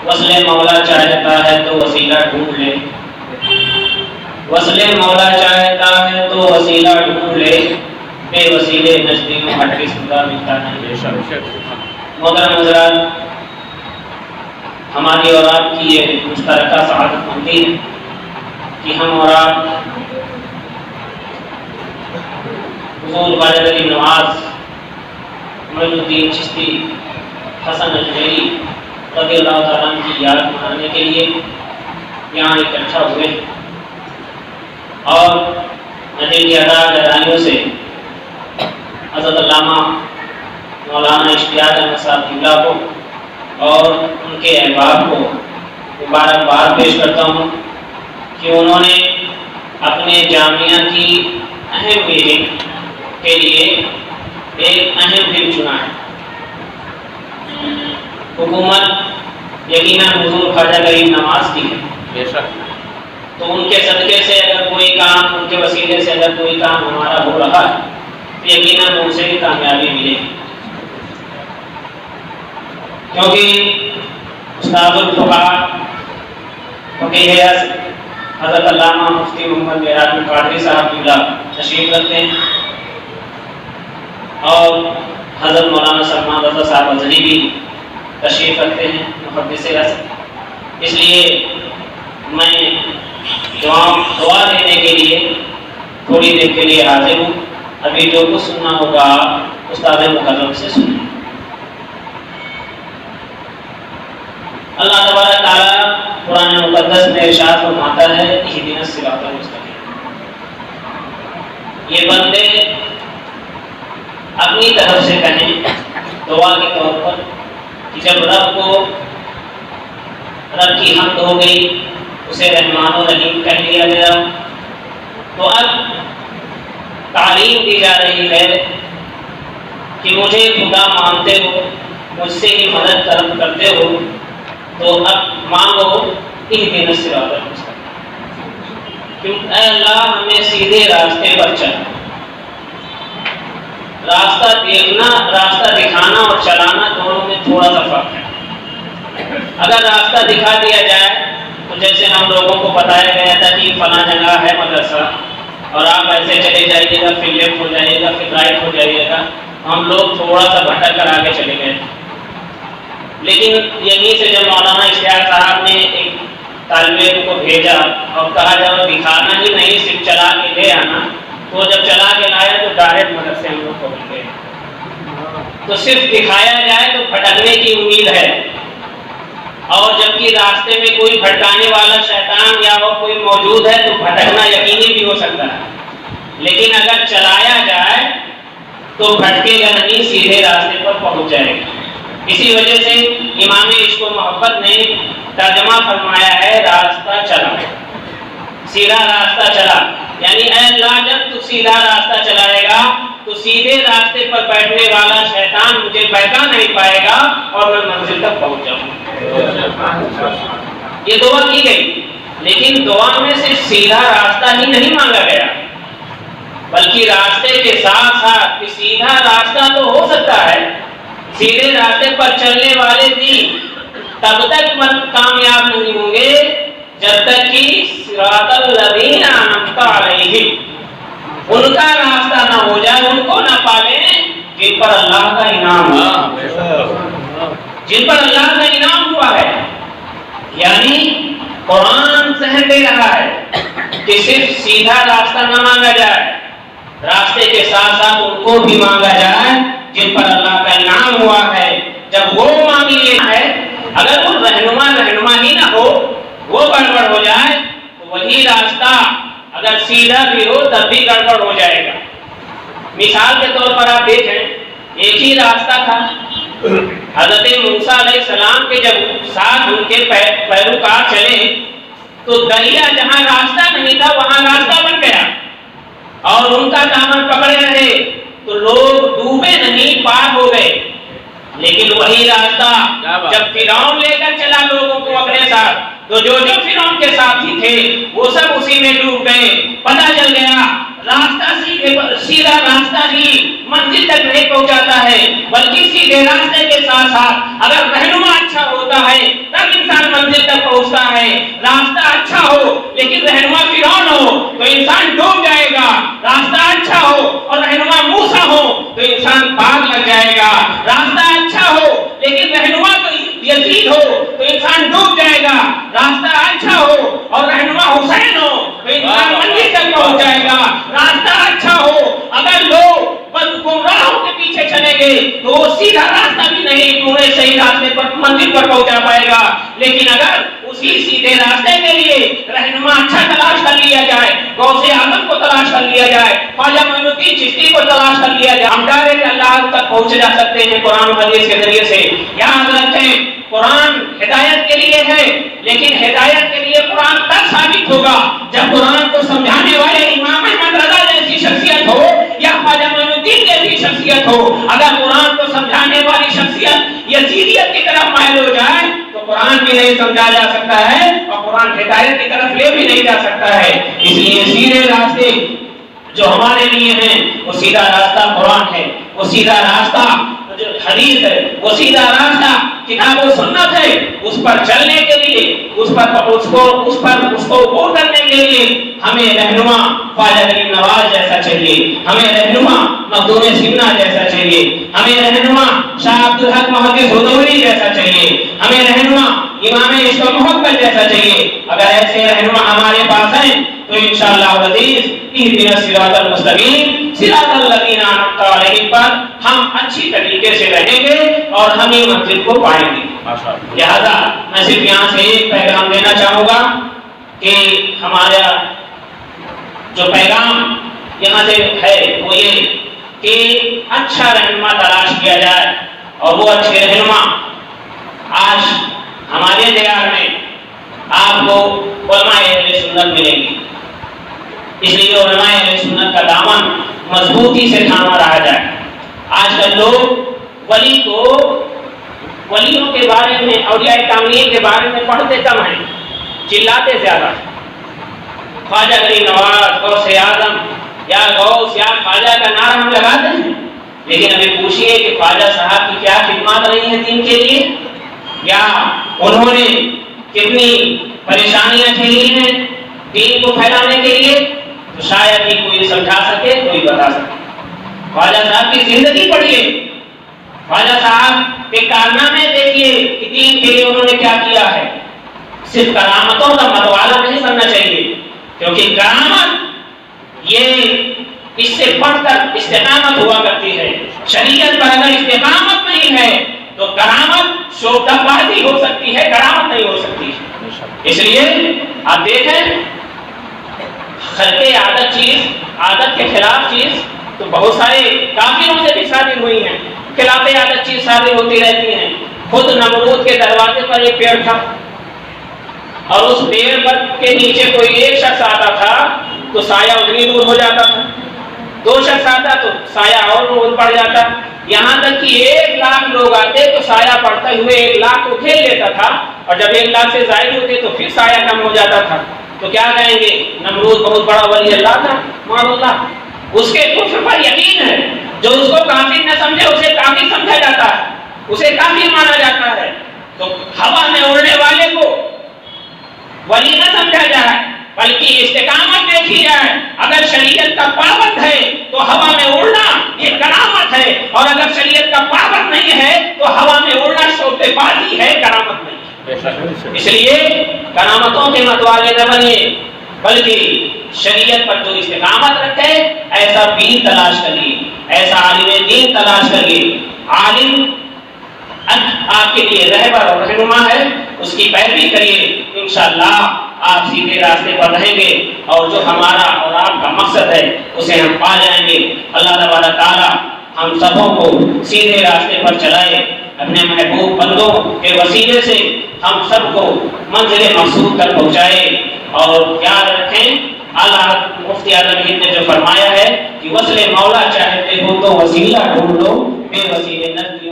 وصل مولا چاہتا ہے تو وسیلہ ڈھونڈ لے، وصل مولا چاہتا ہے تو وسیلہ ڈھونڈ لے، بے وسیلے نزدی میں ہر قسم کا ملتا نہیں۔ محترم حضرات، ہماری اور آپ کی یہ مشترکہ سعادت مندی ہے کہ ہم اور آپ حضور خواجہ غریب نواز معین الدین چشتی حسن اجمیری رضی اللہ تعالیٰ عنہ کی یاد منانے کے لیے یہاں اکٹھا ہوئے اور دل کی ادائیوں سے حضرت علامہ مولانا اشتیاق احمد صاحب قبلہ کو اور ان کے احباب کو مبارکباد پیش کرتا ہوں کہ انہوں نے اپنے جامعہ کی اہم میٹنگ کے لیے ایک اہم دن چنا ہے۔ حکومت یقیناً حضور خواجہ غریب نواز کی ہے، بے شک، تو ان کے صدقے سے اگر کوئی کام، ان کے وسیلے سے اگر کوئی کام ہمارا ہو رہا ہے تو یقیناً ان سے بھی کامیابی ملے گی، کیونکہ استاد الفقہاء فقیہ حضرت علامہ مفتی محمد معراج القادری صاحب قبلہ تشریف رکھتے ہیں اور حضرت مولانا سلمان رضا صاحب ازہری بھی تشریف رکھتے ہیں محدث ریاست۔ اس لیے میں دعا دینے کے لیے تھوڑی دیر کے لیے حاضر ہوں۔ ابھی جو کچھ سننا ہوگا استاد مکرم سے سنیں۔ اللہ تبارک تعالیٰ قرآن مقدس میں ارشاد فرماتا ہے اہدنا الصراط المستقیم۔ یہ بندے اپنی طرف سے کہیں دعا کے طور پر کہ جب رب کی حمد ہو گئی، اسے رحمان و رحیم کہہ لیا گیا، تو اب تعلیم دی جا رہی ہے کہ مجھے خدا مانتے ہو، مجھ سے ہی مدد طلب کرتے ہو، تو اب مانگو اہدنا الصراط المستقیم، کہ اے اللہ ہمیں سیدھے راستے پر چل۔ راستہ دیکھنا، راستہ دکھانا اور چلانا دونوں میں تھوڑا سا فرق ہے۔ اگر راستہ دکھا دیا جائے تو جیسے ہم لوگوں کو بتایا گیا تھا کہ فلاں جگہ ہے مدرسہ اور آپ ایسے چلے جائیے گا، پھر لیفٹ ہو جائیے گا، پھر رائٹ ہو جائیے گا، ہم لوگ تھوڑا سا بھٹک کر آگے چلے گئے۔ لیکن یہیں سے جب مولانا اشتیاق صاحب نے ایک طالب علم کو بھیجا اور کہا جب دکھانا ہی نہیں، صرف چلا کے لے آنا، تو جب چلا کے لایا تو ڈائریکٹ مدد سے ہم لوگ پہنچ گئے۔ تو صرف دکھایا جائے تو بھٹکنے کی امید ہے، اور جبکہ راستے میں کوئی بھٹکانے والا شیطان یا وہ کوئی موجود ہے تو بھٹکنا یقینی بھی ہو سکتا ہے، لیکن اگر چلایا جائے تو بھٹکے گا نہیں، سیدھے راستے پر پہنچ جائے گا۔ اسی وجہ سے امام عشق و محبت نے ترجمہ فرمایا ہے راستہ چلا، سیدھا راستہ چلا، یعنی اے اللہ جب تو سیدھا راستہ چلائے گا تو سیدھے راستے پر بیٹھنے والا شیطان مجھے بہکا نہیں پائے گا اور میں منزل تک پہنچ جاؤں۔ یہ دعا کی گئی، لیکن دعا میں صرف سیدھا راستہ ہی نہیں مانگا گیا، بلکہ راستے کے ساتھ ساتھ کہ سیدھا راستہ تو ہو سکتا ہے، سیدھے راستے پر چلنے والے بھی تب تک کامیاب نہیں ہوں گے جب تک کہ صراط الذین انعمت علیہم ان کا راستہ نہ ہو جائے، ان کو نہ پالے جن پر اللہ کا انعام ہوا، جن پر اللہ کا انعام ہوا ہے۔ یعنی قرآن زہر دے رہا ہے کہ صرف سیدھا راستہ نہ مانگا جائے، راستے کے ساتھ ساتھ ان کو بھی مانگا جائے جن پر اللہ کا انعام ہوا ہے۔ جب وہ مانگ لینا ہے، اگر وہ رہنما ہی نہ ہو، وہ گڑبڑ ہو جائے تو وہی راستہ اگر سیدھا بھی ہو تب بھی گڑبڑ ہو جائے گا۔ مثال کے طور پر آپ دیکھیں، ایک ہی راستہ تھا، حضرت موسیٰ علیہ السلام کے جب ساتھ ان کے پیروکار چلے تو دریا جہاں راستہ نہیں تھا وہاں راستہ بن گیا، اور ان کا دامن پکڑے رہے تو لوگ ڈوبے نہیں، پار ہو گئے۔ لیکن وہی راستہ جب فرعون لے کر چلا لوگوں کو اپنے ساتھ، تو جو فرعون کے ساتھی تھے وہ سب اسی میں ڈوب گئے۔ پتہ چل گیا راستہ سیدھا راستہ ہی منزل تک نہیں پہنچاتا ہے، بلکہ سیدھے راستے کے साथ साथ अगर रहनुमा अच्छा होता है तब इंसान मंजिल तक पहुंचता है। रास्ता अच्छा हो लेकिन रहनुमा फिरौन हो तो इंसान डूब जाएगा। रास्ता अच्छा हो और रहनुमा मूसा हो तो इंसान पार लग जाएगा। रास्ता अच्छा हो लेकिन रहनुमा तो यजीद हो तो इंसान डूब जाएगा। रास्ता अच्छा हो और रहनुमा हुसैन हो तो इंसान मंजिल तक पहुंच जाएगा। रास्ता अच्छा हो अगर लोग गुमराहों के पीछे चलेंगे तो वो सीधा रास्ता भी नहीं पूरे सही रास्ते पर मंजिल पर पहुंचा पाएगा। लेकिन अगर उसी सीधे रास्ते के लिए रहनुमा अच्छा तलाश कर लिया जाए, गौसे आजम को तलाश कर लिया जाए, ख्वाजा मोइनुद्दीन चिश्ती को तलाश कर लिया जाए, हम डायरेक्ट अल्लाह तक पहुंच जा सकते हैं कुरान हदीस के जरिए से। याद रखें कुरान हिदायत के लिए है, लेकिन हिदायत के लिए कुरान तब साबित होगा जब कुरान को समझाने वाले इमाम अहमद रज़ा जैसी शख्सियत हो या ख्वाजा मोइनुद्दीन जैसी शख्सियत हो। अगर कुरान को समझाने वाली शख्सियत यजीदियत की तरफ माइल हो जाए तो कुरान भी नहीं समझा जा सकता है और कुरान हिदायत की तरफ ले भी नहीं जा सकता है। इसलिए सीधे रास्ते जो हमारे लिए हैं वो सीधा रास्ता कुरान है, वो सीधा रास्ता जो हदीस है, वो सीधा रास्ता किताब और सुन्नत है। उस पर चलने के लिए उसको अबूर करने के लिए हमें रहनुमा ख्वाजा गरीब नवाज जैसा चाहिए, हमें रहनुमा मखदूम सिन्ना जैसा चाहिए, हमें रहनुमा शाह अब्दुल हक मुहद्दिस हुदवी जैसा चाहिए, हमें रहनुमा इमाम इश्क मोहब्बत जैसा चाहिए। अगर ऐसे रहनुमा हमारे पास हैं तो इंशाअल्लाह अज़ीज़ इहदिनस सिरातल मुस्तकीम सिरातल लज़ीना अनअमता अलैहिम पर हम अच्छी तरीके से रहेंगे और हम ही मंजिल को पाएंगे। लिहाजा मैं सिर्फ यहाँ से एक पैगाम देना चाहूँगा कि हमारा जो पैगाम यहाँ से है वो ये कि अच्छा रहनुमा तलाश किया जाए और वो अच्छे रहनुमा आज हमारे दयार में आपको उलमाए अहले सुन्नत मिलेंगी। इसलिए उलमाए अहले सुन्नत का दामन मजबूती से थामा रहा जाए। आजकल लोग वलियों के बारे में औलिया कामिलीन के बारे में पढ़ते कम हैं, चिल्लाते ज्यादा। ख्वाजा गरीब नवाज, गौसे आजम या गौस या ख्वाजा का नारा हम लगाते हैं, लेकिन अभी पूछिए कि ख्वाजा साहब की क्या खिदमत रही है दीन के लिए, या उन्होंने कितनी परेशानियां झेली हैं दीन को फैलाने के लिए, तो शायद ही कोई समझा सके, कोई बता सके। ख्वाजा साहब की जिंदगी पढ़िए, ख्वाजा साहब के कारनामे देखिए कि दीन के लिए उन्होंने क्या किया है। सिर्फ करामतों का मतवाला नहीं बनना चाहिए, क्योंकि करामत ये इससे बढ़कर इस्तिकामत हुआ करती है। शरीयत पर अगर इस्तिकामत नहीं है तो करामत शोभताबाजी हो सकती है, करामत नहीं हो सकती। इसलिए आप देखें खल्के आदत चीज, आदत के खिलाफ चीज तो बहुत सारे काफिरों से भी साबित हुई हैं। खिलाफे आदत चीज साबित होती रहती हैं। खुद नमरूद के दरवाजे पर एक पेड़ था और उस पेड़ पर के नीचे कोई एक शख्स आता था तो साया उतनी दूर हो जाता था, दो शख्स आता तो साया और दूर पड़ जाता, यहाँ तक कि 1 लाख लोग आते तो साया पड़ते हुए 1 लाख को घेर लेता था, और जब 1 लाख से ज्यादा होते तो फिर साया कम हो जाता था। तो क्या कहेंगे, नमरूद बहुत बड़ा वली अल्लाह था, माशाअल्लाह। उसके कुफ्र पर यकीन है, जो उसको काफिर न समझे उसे काफिर समझा जाता है, उसे काफिर माना जाता है। तो हवा में उड़ने वाले को वली न समझा जाए, बल्कि इस्तिकामत देखी जाए। अगर शरीयत का पाबंद है तो हवा में उड़ना ये करामत है, और अगर शरीयत का पाबंद नहीं है तो हवा में उड़ना शोभेबाजी है, करामत नहीं। इसलिए करामतों के मतवाले न बनिए, बल्कि शरीयत पर जो इस्तिकामत रखे ऐसा दीन तलाश करिए, ऐसा आलिम दीन तलाश करिए। आलिम आपके लिए रहबर और रहनुमा है, उसकी पैरवी करिए, इंशाअल्लाह आप सीधे रास्ते पर रहेंगे और जो हमारा और आपका मकसद है उसे हम पा जाएंगे। अल्लाह ताला हम सबों को सीधे रास्ते पर चलाए, अपने महबूब बंदों के वसीले से हम सबको मंजिल मकसूद तक पहुँचाए। और याद रखें आला मुफ्ती आजम हिंद ने जो फरमाया है कि वस्ले मौला चाहते हो तो वसीला ढूंढ लो, बेवसीले नज़दीक